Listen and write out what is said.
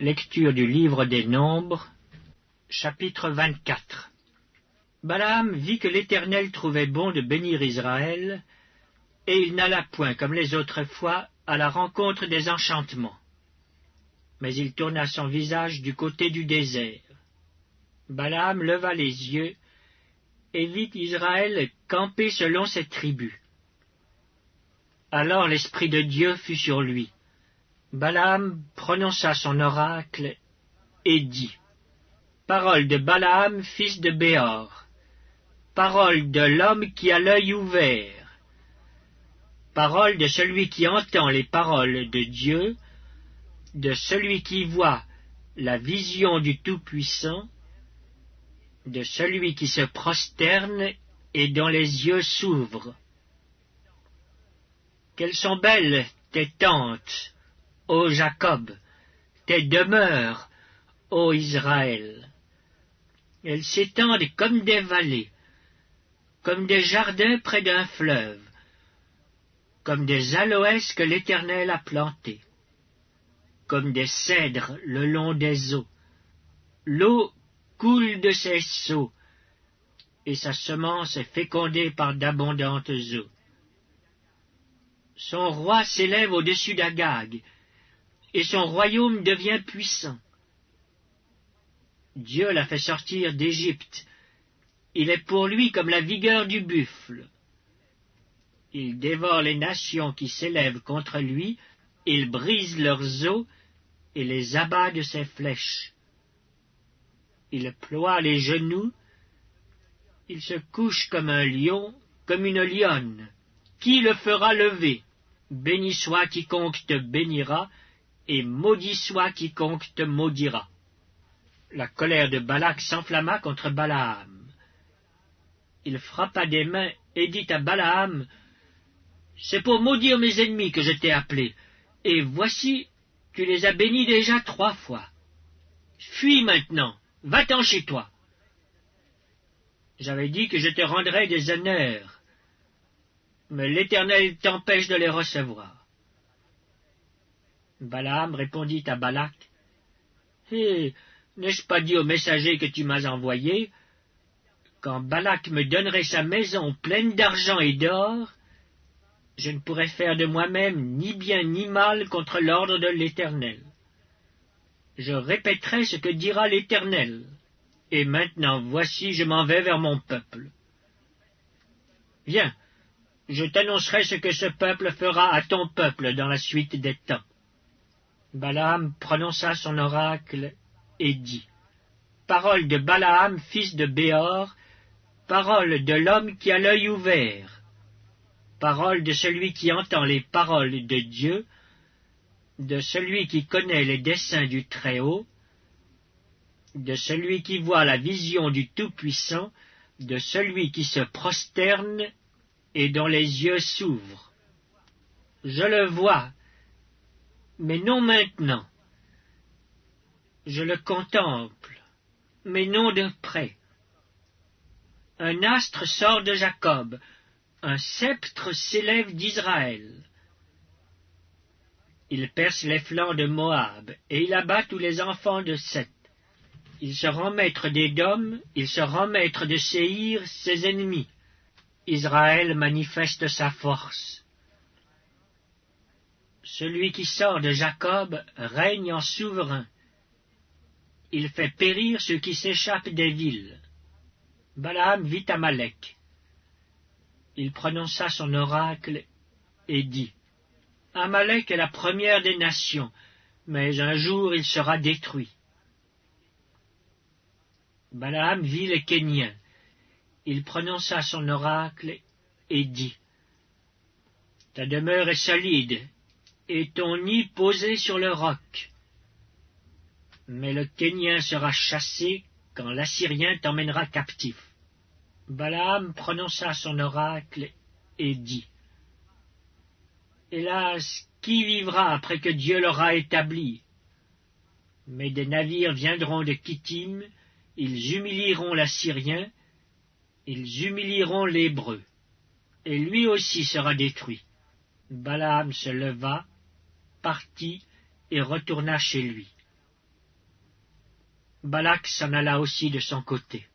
Lecture du livre des Nombres, chapitre 24. Balaam vit que l'Éternel trouvait bon de bénir Israël, et il n'alla point, comme les autres fois, à la rencontre des enchantements. Mais il tourna son visage du côté du désert. Balaam leva les yeux, et vit Israël camper selon ses tribus. Alors l'Esprit de Dieu fut sur lui. Balaam prononça son oracle et dit: Parole de Balaam, fils de Béor, parole de l'homme qui a l'œil ouvert, parole de celui qui entend les paroles de Dieu, de celui qui voit la vision du Tout-Puissant, de celui qui se prosterne et dont les yeux s'ouvrent. Qu'elles sont belles tes tentes, ô Jacob, tes demeures, ô Israël. Elles s'étendent comme des vallées, comme des jardins près d'un fleuve, comme des aloès que l'Éternel a plantés, comme des cèdres le long des eaux. L'eau coule de ses seaux, et sa semence est fécondée par d'abondantes eaux. Son roi s'élève au-dessus d'Agag, et son royaume devient puissant. Dieu l'a fait sortir d'Égypte. Il est pour lui comme la vigueur du buffle. Il dévore les nations qui s'élèvent contre lui, il brise leurs os et les abat de ses flèches. Il ploie les genoux, il se couche comme un lion, comme une lionne. Qui le fera lever? Béni soit quiconque te bénira, et maudit soit quiconque te maudira. La colère de Balak s'enflamma contre Balaam. Il frappa des mains et dit à Balaam: C'est pour maudire mes ennemis que je t'ai appelé, et voici, tu les as bénis déjà 3 fois. Fuis maintenant, va-t'en chez toi. J'avais dit que je te rendrais des honneurs, mais l'Éternel t'empêche de les recevoir. Balaam répondit à Balak: n'ai-je pas dit au messager que tu m'as envoyé, quand Balak me donnerait sa maison pleine d'argent et d'or, je ne pourrais faire de moi-même ni bien ni mal contre l'ordre de l'Éternel. Je répéterai ce que dira l'Éternel, et maintenant voici je m'en vais vers mon peuple. Viens, je t'annoncerai ce que ce peuple fera à ton peuple dans la suite des temps. Balaam prononça son oracle et dit: Parole de Balaam, fils de Béor, parole de l'homme qui a l'œil ouvert, parole de celui qui entend les paroles de Dieu, de celui qui connaît les desseins du Très-Haut, de celui qui voit la vision du Tout-Puissant, de celui qui se prosterne et dont les yeux s'ouvrent. Je le vois, mais non maintenant. Je le contemple, mais non de près. Un astre sort de Jacob, un sceptre s'élève d'Israël. Il perce les flancs de Moab, et il abat tous les enfants de Seth. Il se rend maître d'Édom, il se rend maître de Séhir, ses ennemis. Israël manifeste sa force. Celui qui sort de Jacob règne en souverain. Il fait périr ceux qui s'échappent des villes. Balaam vit Amalek. Il prononça son oracle et dit: Amalek est la première des nations, mais un jour il sera détruit. Balaam vit les Kéniens. Il prononça son oracle et dit: Ta demeure est solide, et ton nid posé sur le roc. Mais le Kénien sera chassé quand l'Assyrien t'emmènera captif. Balaam prononça son oracle et dit: Hélas, qui vivra après que Dieu l'aura établi? Mais des navires viendront de Kittim, ils humilieront l'Assyrien, ils humilieront l'Hébreu, et lui aussi sera détruit. Balaam se leva, partit et retourna chez lui. Balak s'en alla aussi de son côté.